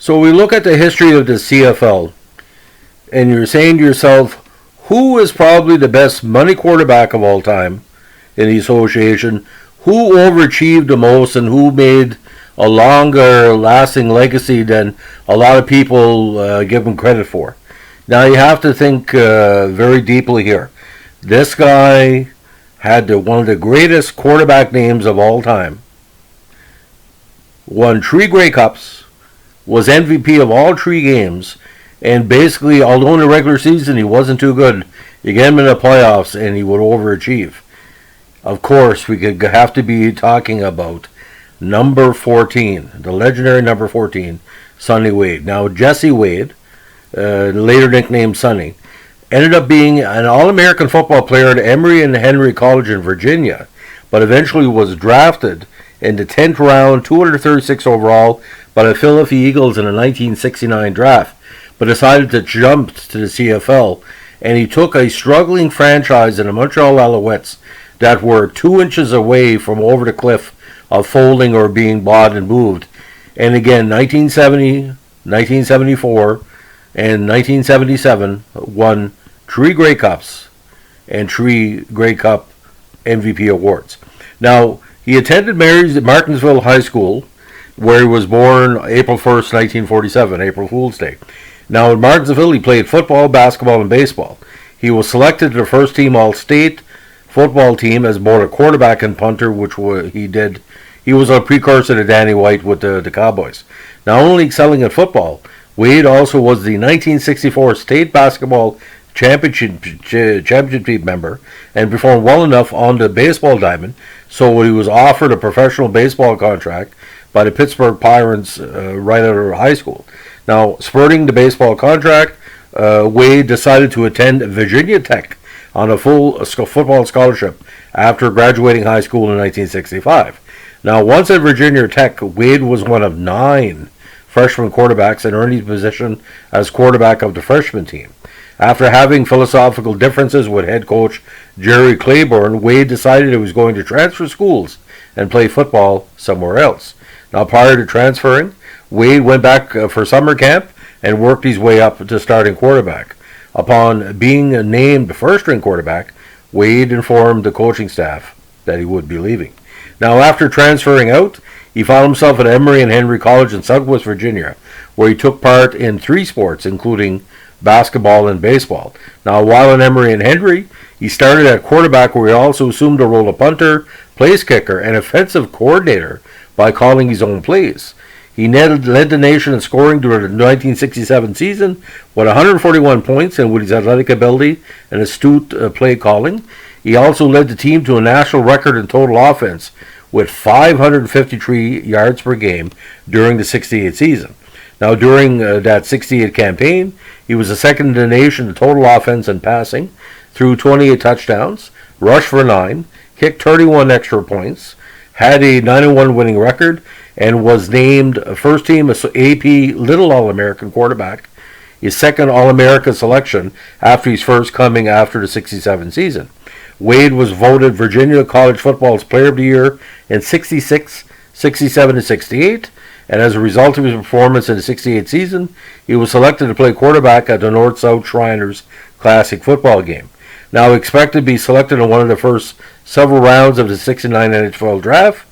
So we look at the history of the CFL, and you're saying to yourself, who is probably the best money quarterback of all time in the association? Who overachieved the most, and who made a longer lasting legacy than a lot of people give him credit for? Now you have to think very deeply here. This guy had one of the greatest quarterback names of all time. Won 3 Grey Cups, was MVP of all 3 games, and basically, although in the regular season he wasn't too good, you get him in the playoffs and he would overachieve. Of course, we could have to be talking about number 14, the legendary number 14, Sonny Wade. Now, Jesse Wade, later nicknamed Sonny, ended up being an All-American football player at Emory and Henry College in Virginia, but eventually was drafted in the 10th round, 236 overall, by the Philadelphia Eagles in the 1969 draft, but decided to jump to the CFL, and he took a struggling franchise in the Montreal Alouettes that were 2 inches away from over the cliff of folding or being bought and moved. And again, 1970, 1974, and 1977 won 3 Grey Cups and 3 Grey Cup MVP awards. Now, he attended Martinsville High School, where he was born April 1st, 1947, April Fool's Day. Now, in Martinsville, he played football, basketball, and baseball. He was selected to the first team All-State football team as both a quarterback and punter, which he did. He was a precursor to Danny White with the Cowboys. Not only excelling at football, Wade also was the 1964 state basketball championship member and performed well enough on the baseball diamond, so he was offered a professional baseball contract by the Pittsburgh Pirates right out of high school. Now, spurting the baseball contract, Wade decided to attend Virginia Tech on a full football scholarship after graduating high school in 1965. Now, once at Virginia Tech, Wade was one of 9 freshman quarterbacks and earned his position as quarterback of the freshman team. After having philosophical differences with head coach Jerry Claiborne, Wade decided he was going to transfer schools and play football somewhere else. Now, prior to transferring, Wade went back for summer camp and worked his way up to starting quarterback. Upon being named first-string quarterback, Wade informed the coaching staff that he would be leaving. Now, after transferring out, he found himself at Emory and Henry College in Southwest Virginia, where he took part in 3 sports, including basketball and baseball. Now, while in Emory and Henry, he started at quarterback, where he also assumed the role of punter, place kicker, and offensive coordinator by calling his own plays. He led the nation in scoring during the 1967 season with 141 points, and with his athletic ability and astute play calling, he also led the team to a national record in total offense with 553 yards per game during the 68 season. Now, during that 68 campaign, he was the second in the nation in total offense and passing, threw 28 touchdowns, rushed for 9, kicked 31 extra points, had a 9-1 winning record, and was named first team AP Little All-American quarterback, his second All-American selection after his first coming after the 67 season. Wade was voted Virginia College Football's Player of the Year in 66, 67, and 68, and as a result of his performance in the 68 season, he was selected to play quarterback at the North-South Shriners Classic football game. Now expected to be selected in one of the first several rounds of the 69 NHL draft,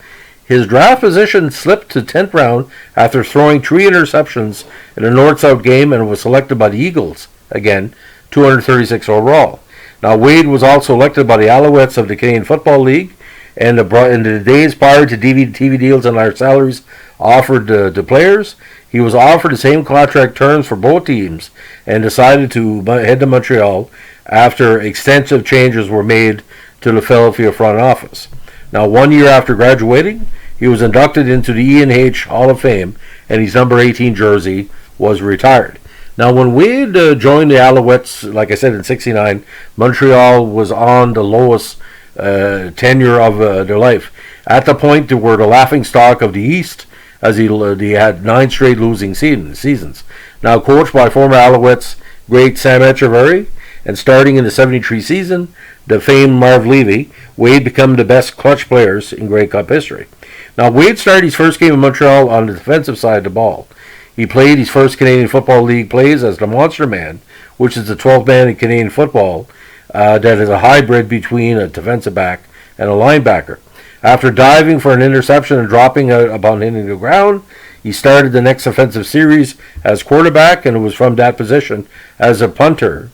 his draft position slipped to 10th round after throwing 3 interceptions in a North-South game and was selected by the Eagles, again, 236 overall. Now, Wade was also elected by the Alouettes of the Canadian Football League, and in the days prior to TV deals and large salaries offered to players, he was offered the same contract terms for both teams and decided to head to Montreal after extensive changes were made to the Philadelphia front office. Now, 1 year after graduating, he was inducted into the E&H Hall of Fame, and his number 18 jersey was retired. Now, when Wade joined the Alouettes, like I said, in 69, Montreal was on the lowest tenure of their life. At the point, they were the laughingstock of the East, as he had 9 straight losing seasons. Now, coached by former Alouettes great Sam Echeverry, and starting in the 73 season, the famed Marv Levy, Wade became the best clutch players in Grey Cup history. Now, Wade started his first game in Montreal on the defensive side of the ball. He played his first Canadian Football League plays as the Monster Man, which is the 12th man in Canadian football that is a hybrid between a defensive back and a linebacker. After diving for an interception and dropping out upon hitting the ground, he started the next offensive series as quarterback, and it was from that position as a punter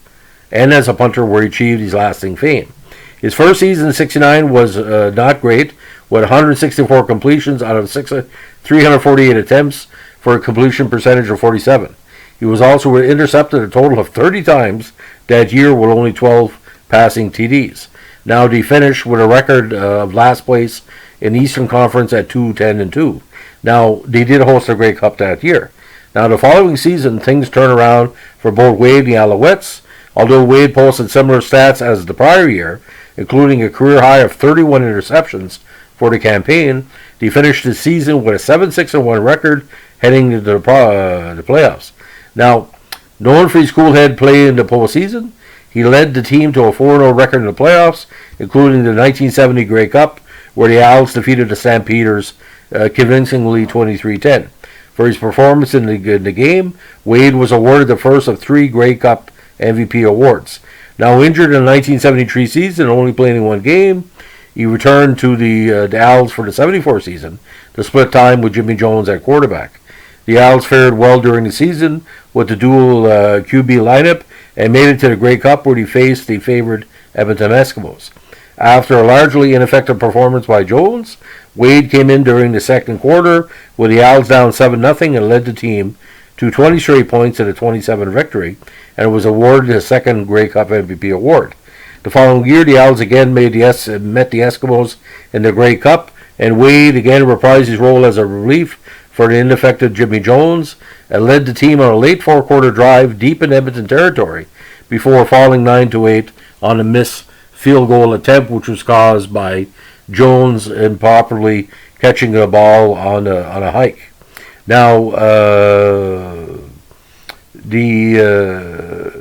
where he achieved his lasting fame. His first season in '69 was not great, with 164 completions out of 348 attempts for a completion percentage of 47. He was also intercepted a total of 30 times that year with only 12 passing TDs. Now they finished with a record of last place in the Eastern Conference at 2-10-2. Now they did host the Grey Cup that year. Now the following season, things turned around for both Wade and the Alouettes. Although Wade posted similar stats as the prior year, including a career high of 31 interceptions for the campaign, they finished the season with a 7-6-1 record heading into the playoffs. Now, known for his cool head play in the postseason, he led the team to a 4-0 record in the playoffs, including the 1970 Grey Cup, where the Owls defeated the Stampeders convincingly 23-10. For his performance in the game, Wade was awarded the first of 3 Grey Cup MVP awards. Now injured in the 1973 season, only playing one game, he returned to the Owls for the '74 season to split time with Jimmy Jones at quarterback. The Owls fared well during the season with the dual QB lineup and made it to the Grey Cup, where he faced the favored Edmonton Eskimos. After a largely ineffective performance by Jones, Wade came in during the second quarter with the Owls down 7-0 and led the team to 20 straight points in a 27 victory, and was awarded his second Grey Cup MVP award. The following year, the Owls again met the Eskimos in the Grey Cup, and Wade again reprised his role as a relief for the ineffective Jimmy Jones and led the team on a late fourth-quarter drive deep in Edmonton territory before falling 9-8 on a missed field goal attempt, which was caused by Jones improperly catching the ball on a hike. Now, the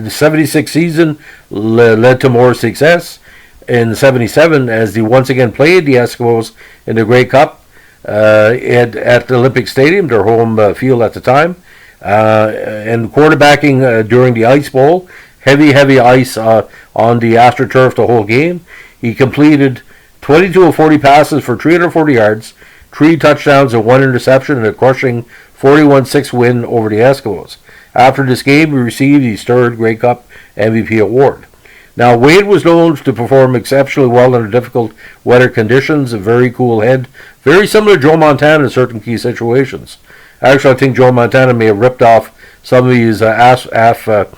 76 season led to more success in 77 as they once again played the Eskimos in the Grey Cup at the Olympic Stadium, their home field at the time, and quarterbacking during the Ice Bowl, heavy ice on the AstroTurf the whole game. He completed 22 of 40 passes for 340 yards, 3 touchdowns and 1 interception in a crushing 41-6 win over the Eskimos. After this game, he received his third Grey Cup MVP award. Now, Wade was known to perform exceptionally well under difficult weather conditions, a very cool head, very similar to Joe Montana in certain key situations. Actually, I think Joe Montana may have ripped off some of his AstroTurf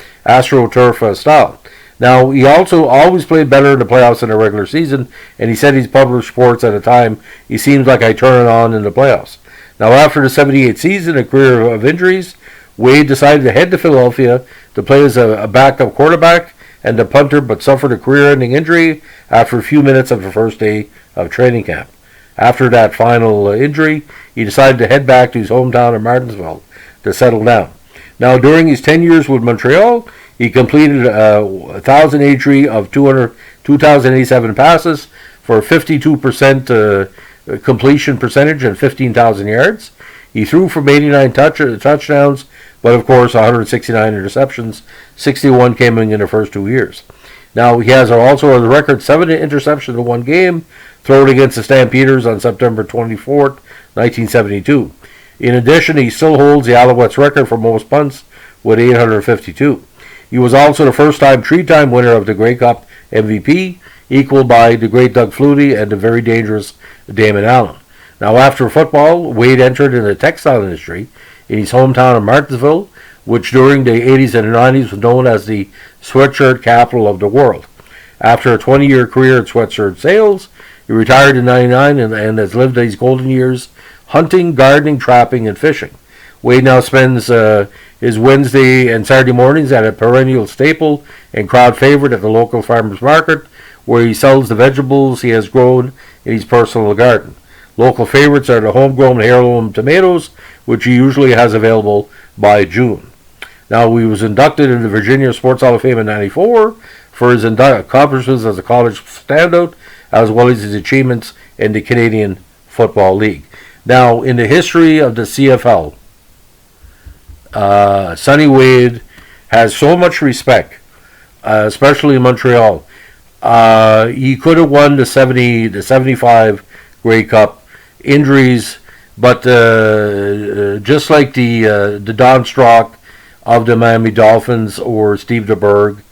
style. Now, he also always played better in the playoffs than the regular season, and he said he's published reports at the time, he seems like I turn it on in the playoffs. Now, after the 78 season, a career of injuries, Wade decided to head to Philadelphia to play as a backup quarterback and a punter, but suffered a career-ending injury after a few minutes of the first day of training camp. After that final injury, he decided to head back to his hometown of Martinsville to settle down. Now, during his 10 years with Montreal, he completed 1,083 of 2,087 passes for a 52% completion percentage and 15,000 yards. He threw from 89 touchdowns, but of course 169 interceptions. 61 came in the first 2 years. Now he has also on the record 7 interceptions in one game, thrown against the Stampeders on September 24th, 1972. In addition, he still holds the Alouettes record for most punts with 852. He was also the first-time 3-time winner of the Grey Cup MVP, equaled by the great Doug Flutie and the very dangerous Damon Allen. Now, after football, Wade entered in the textile industry in his hometown of Martinsville, which during the 80s and 90s was known as the sweatshirt capital of the world. After a 20-year career in sweatshirt sales, he retired in '99 and has lived his golden years hunting, gardening, trapping, and fishing. Wade now spends his Wednesday and Saturday mornings at a perennial staple and crowd favorite at the local farmers market, where he sells the vegetables he has grown in his personal garden. Local favorites are the homegrown heirloom tomatoes, which he usually has available by June. Now, he was inducted into the Virginia Sports Hall of Fame in '94 for his accomplishments as a college standout, as well as his achievements in the Canadian Football League. Now, in the history of the CFL, Sonny Wade has so much respect, especially in Montreal. He could have won the 75 Grey Cup. Injuries, but just like the Don Strock of the Miami Dolphins or Steve DeBerg,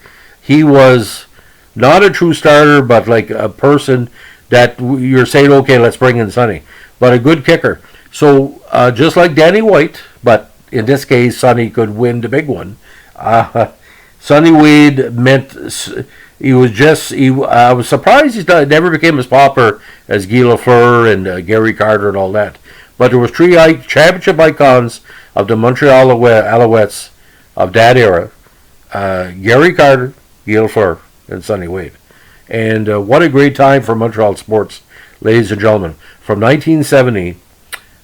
he was not a true starter, but like a person that you're saying, okay, let's bring in Sonny, but a good kicker. So just like Danny White, but in this case, Sonny could win the big one. Sonny Wade meant he was just. I was surprised he never became as popular as Guy Lafleur and Gary Carter and all that. But there was three championship icons of the Montreal Alouettes of that era: Gary Carter, Guy Lafleur, and Sonny Wade. And what a great time for Montreal sports, ladies and gentlemen. From 1970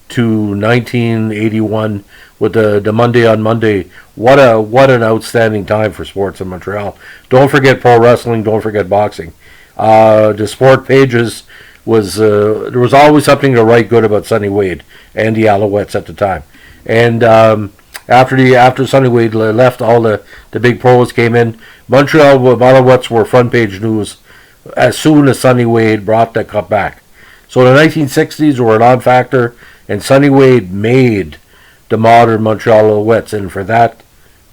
to 1981 with the Monday on Monday. What an outstanding time for sports in Montreal. Don't forget pro wrestling. Don't forget boxing. The sport pages was there was always something to write good about Sonny Wade and the Alouettes at the time. And after Sonny Wade left, all the big pros came in. Montreal Alouettes were front page news as soon as Sonny Wade brought the cup back. So the 1960s were an odd factor, and Sonny Wade made the modern Montreal Alouettes, and for that,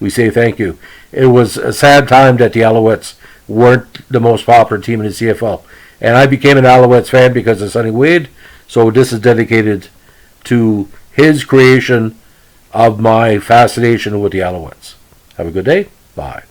we say thank you. It was a sad time that the Alouettes weren't the most popular team in the CFL, and I became an Alouettes fan because of Sonny Wade, so this is dedicated to his creation of my fascination with the Alouettes. Have a good day. Bye.